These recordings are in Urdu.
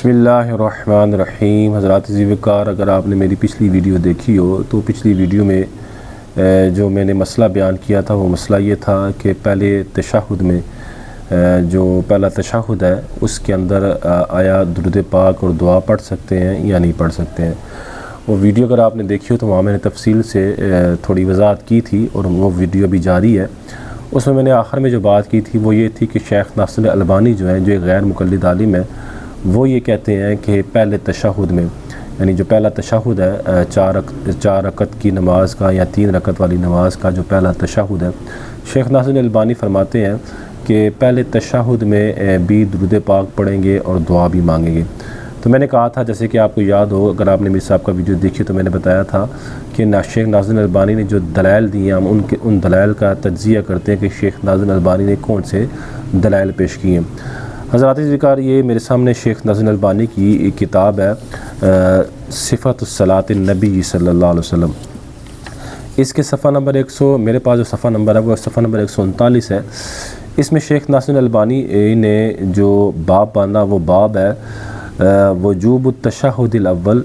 بسم اللہ الرحمن الرحیم۔ حضرات ذیوکار، اگر آپ نے میری پچھلی ویڈیو دیکھی ہو تو پچھلی ویڈیو میں جو میں نے مسئلہ بیان کیا تھا وہ مسئلہ یہ تھا کہ پہلے تشہد میں جو پہلا تشہد ہے اس کے اندر آیا درود پاک اور دعا پڑھ سکتے ہیں یا نہیں پڑھ سکتے ہیں۔ وہ ویڈیو اگر آپ نے دیکھی ہو تو وہاں میں نے تفصیل سے تھوڑی وضاحت کی تھی اور وہ ویڈیو بھی جاری ہے۔ اس میں نے آخر میں جو بات کی تھی وہ یہ تھی کہ شیخ ناصر الالبانی جو ہیں، جو ایک غیر مقلد عالم ہے، وہ یہ کہتے ہیں کہ پہلے تشہد میں، یعنی جو پہلا تشہد ہے چار رکعت کی نماز کا یا 3 رکعت والی نماز کا جو پہلا تشہد ہے، شیخ ناصر الالبانی فرماتے ہیں کہ پہلے تشہد میں بھی درود پاک پڑھیں گے اور دعا بھی مانگیں گے۔ تو میں نے کہا تھا، جیسے کہ آپ کو یاد ہو، اگر آپ نے میرے صاحب کا ویڈیو دیکھی تو میں نے بتایا تھا کہ شیخ ناصر الالبانی نے جو دلائل دیے ہم ان دلائل کا تجزیہ کرتے ہیں کہ شیخ ناصر الالبانی نے کون سے دلائل پیش کیے ہیں۔ حضرات ذکر، یہ میرے سامنے شیخ ناصر الالبانی کی ایک کتاب ہے صفت الصلاۃ النبی صلی اللہ علیہ وسلم۔ اس کے صفحہ نمبر 100، میرے پاس جو صفحہ نمبر ہے وہ صفحہ نمبر 139 ہے۔ اس میں شیخ ناصر الالبانی نے جو باب باندھا وہ باب ہے وجوب التشہد الاول،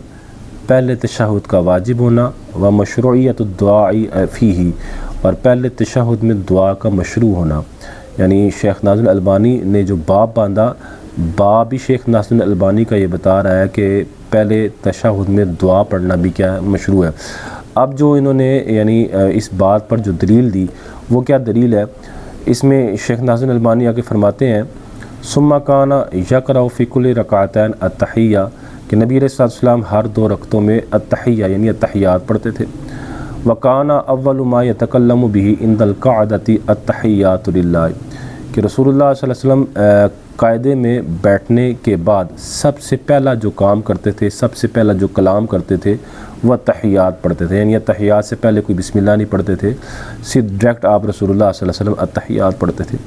پہلے تشہد کا واجب ہونا، و مشروعیت الدعاء فیہ، اور پہلے تشہد میں دعا کا مشروع ہونا۔ یعنی شیخ ناصر الالبانی نے جو باب باندھا، باب ہی شیخ ناصر الالبانی کا یہ بتا رہا ہے کہ پہلے تشہد میں دعا پڑھنا بھی کیا ہے، مشروع ہے۔ اب جو انہوں نے یعنی اس بات پر جو دلیل دی وہ کیا دلیل ہے، اس میں شیخ ناصر الالبانی آگے فرماتے ہیں ثم کان یقرأ فی کل رکعتین التحیہ، کہ نبی علیہ السلام ہر 2 رکعتوں میں التحیہ یعنی التحیات پڑھتے تھے۔ وَكَانَ أَوَّلُ مَا يَتَكَلَّمُ بِهِ عِنْدَ الْقَعْدَةِ التَّحِيَّاتُ لِلَّهِ، کہ رسول اللہ صلی اللہ علیہ وسلم قاعدے میں بیٹھنے کے بعد سب سے پہلا جو کام کرتے تھے، سب سے پہلا جو کلام کرتے تھے وہ التحیات پڑھتے تھے، یعنی التحیات سے پہلے کوئی بسم اللہ نہیں پڑھتے تھے، صرف ڈائریکٹ آپ رسول اللہ صلی اللہ علیہ وسلم التحیات پڑھتے تھے۔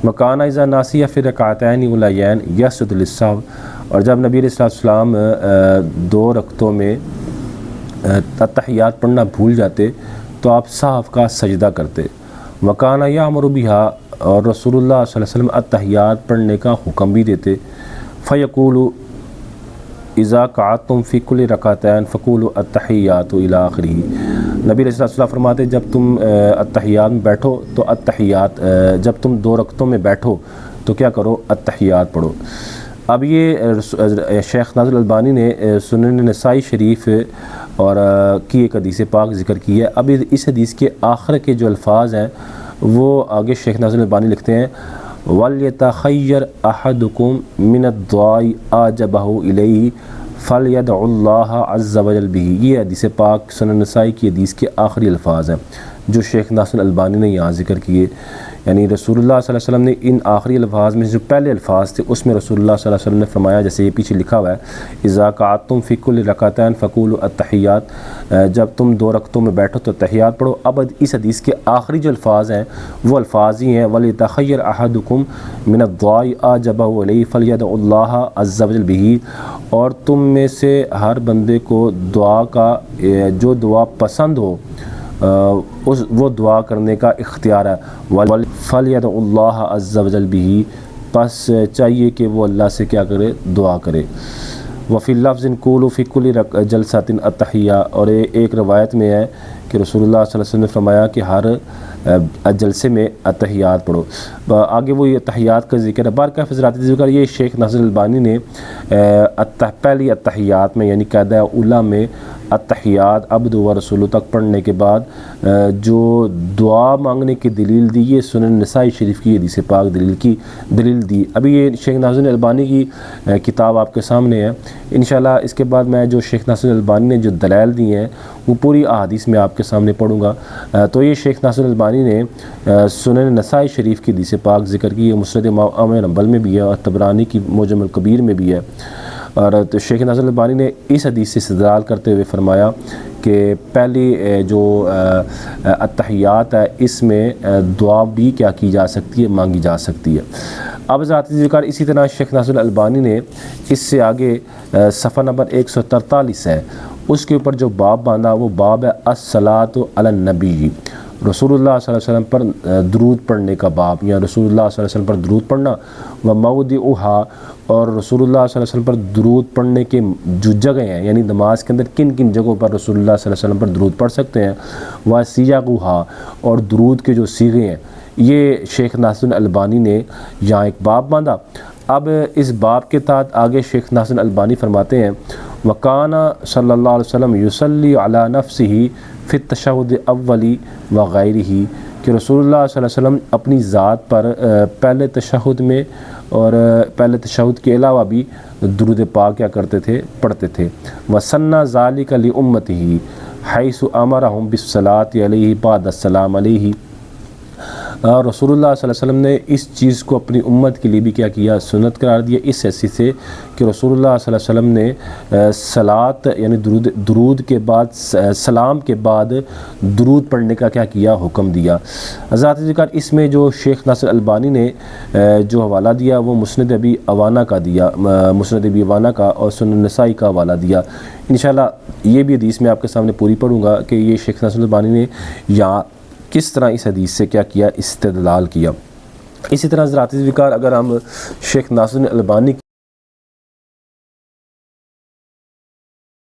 وَكَانَ إِذَا نَسِيَ فِي الرَّكْعَتَيْنِ الْأُولَيَيْنِ يَسْجُدُ لِلسَّهْوِ، اور جب نبی علیہ السلام 2 رکعتوں میں التحیات پڑھنا بھول جاتے تو آپ سہو کا سجدہ کرتے۔ وَكَانَ يَأْمُرُ بِهَا، اور رسول اللہ صلی اللہ علیہ وسلم التحیات پڑھنے کا حکم بھی دیتے۔ فَيَقُولُ إِذَا قَعَدْتُمْ فِي كُلِّ رَكْعَتَيْنِ فَقُولُوا التَّحِيَّاتُ إِلَىٰ آخِرِهِ، نبی علیہ السلام فرماتے جب تم التحیات میں بیٹھو تو التحیات، جب تم 2 رکعتوں میں بیٹھو تو کیا کرو، التحیات پڑھو۔ اب یہ شیخ ناصر الالبانی نے سنن نسائی شریف اور کی ایک حدیث پاک ذکر کی ہے۔ اب اس حدیث کے آخر کے جو الفاظ ہیں وہ آگے شیخ ناصر الالبانی لکھتے ہیں وَلْيَتَخَيَّرْ أَحَدُكُم مِّنَ الدُّعَاءِ أَعْجَبَهُ إِلَيْهِ فَلْيَدْعُ اللَّهَ عَزَّ وَجَلَّ بِهِ۔ یہ حدیث پاک سنن نسائی کی حدیث کے آخری الفاظ ہیں جو شیخ ناصر الالبانی نے یہاں ذکر کیے۔ یعنی رسول اللہ صلی اللہ علیہ وسلم نے ان آخری الفاظ میں جو پہلے الفاظ تھے اس میں رسول اللہ صلی اللہ علیہ وسلم نے فرمایا، جیسے یہ پیچھے لکھا ہوا ہے اذا قعدتم فی کل رکعتین فقولوا التحیات، جب تم 2 رکعتوں میں بیٹھو تو تحیات پڑھو۔ اب اس حدیث کے آخری جو الفاظ ہیں وہ الفاظ ہی ہیں وَلْيَتَخَيَّرْ أَحَدُكُم مِّنَ الدُّعَاءِ أَعْجَبَهُ إِلَيْهِ فَلْيَدْعُ اللَّهَ عَزَّ وَجَلَّ بِهِ، اور تم میں سے ہر بندے کو دعا کا جو دعا پسند ہو وہ دعا کرنے کا اختیار ہے۔ فَلْيَدْعُ اللَّهَ عَزَّ وَجَلَّ بِهِ، پس چاہیے کہ وہ اللہ سے کیا کرے، دعا کرے۔ وفی اللفظ قولوا فی کل جلسۃ التحیہ، اور ایک روایت میں ہے کہ رسول اللہ صلی اللہ علیہ وسلم نے فرمایا کہ ہر جلسے میں التحیات پڑھو۔ آگے وہ یہ التحیات کا ذکر ہے۔ بارکہ حضرات ذکر، یہ شیخ ناصر الالبانی نے پہلی التحیات میں یعنی قاعدہ اولیٰ میں التحیات عبد و رسول تک پڑھنے کے بعد جو دعا مانگنے کی دلیل دی، یہ سنن نسائی شریف کی حدیث پاک دلیل دی۔ ابھی یہ شیخ ناصر الالبانی کی کتاب آپ کے سامنے ہے، انشاءاللہ اس کے بعد میں جو شیخ ناصر الالبانی نے جو دلائل دی ہیں وہ پوری احادیث میں آپ کے سامنے پڑھوں گا۔ تو یہ شیخ ناصر الالبانی نے سنن نسائی شریف کی حدیث پاک ذکر کی ہے، مسند امام احمد حنبل میں بھی ہے اور طبرانی کی معجم الکبیر میں بھی ہے۔ اور تو شیخ ناصر الالبانی نے اس حدیث سے استدلال کرتے ہوئے فرمایا کہ پہلی جو التحیات ہے اس میں دعا بھی کیا کی جا سکتی ہے، مانگی جا سکتی ہے۔ اب ذاتی ذکر اسی طرح شیخ ناصر الالبانی نے اس سے آگے صفحہ نمبر 143 ہے، اس کے اوپر جو باب باندھا وہ باب ہے الصلاۃ علی النبی، رسول اللہ صلی اللہ علیہ وسلم پر درود پڑھنے کا باب، یا رسول اللہ صلی اللہ علیہ وسلم پر درود پڑھنا، و موضعها، اور رسول اللہ صلی اللہ علیہ وسلم پر درود پڑھنے کے جو جگہ ہیں، یعنی نماز کے اندر کن کن جگہوں پر رسول اللہ صلی اللہ علیہ وسلم پر درود پڑھ سکتے ہیں، وہ سیاغوہا، اور درود کے جو صیغے ہیں، یہ شیخ ناصر البانی نے یہاں ایک باب باندھا۔ اب اس باب کے تحت آگے شیخ ناصر البانی فرماتے ہیں وَقَانَ صلی اللہ علیہ وسلم یصلی علی نفسہ فی التشہد اولی وغیرہ، کہ رسول اللہ صلی اللہ علیہ وسلم اپنی ذات پر پہلے تشہد میں اور پہلے تشہد کے علاوہ بھی درود پاک کیا کرتے تھے، پڑھتے تھے۔ وَسَنَّ ذَلِكَ لِأُمَّتِهِ حَيْثُ أَمَرَهُم بِالصَّلَاةِ عَلَيْهِ بَعْدَ السَّلَامِ عَلَيْهِ، اور رسول اللہ صلی اللہ علیہ وسلم نے اس چیز کو اپنی امت کے لیے بھی کیا کیا، سنت قرار دیا، اس حیثیت سے کہ رسول اللہ صلی اللہ علیہ وسلم نے صلاۃ یعنی درود کے بعد، سلام کے بعد درود پڑھنے کا کیا کیا، حکم دیا۔ حضرات ذکر اس میں جو شیخ ناصر البانی نے جو حوالہ دیا وہ مسند ابی عوانہ کا دیا، مسند ابی عوانہ کا اور سنن نسائی کا حوالہ دیا۔ انشاءاللہ یہ بھی حدیث میں آپ کے سامنے پوری پڑھوں گا کہ یہ شیخ ناصر البانی نے یہاں کس طرح اس حدیث سے کیا کیا، استدلال کیا۔ اسی طرح حضرات ذکر اگر ہم شیخ ناصر البانی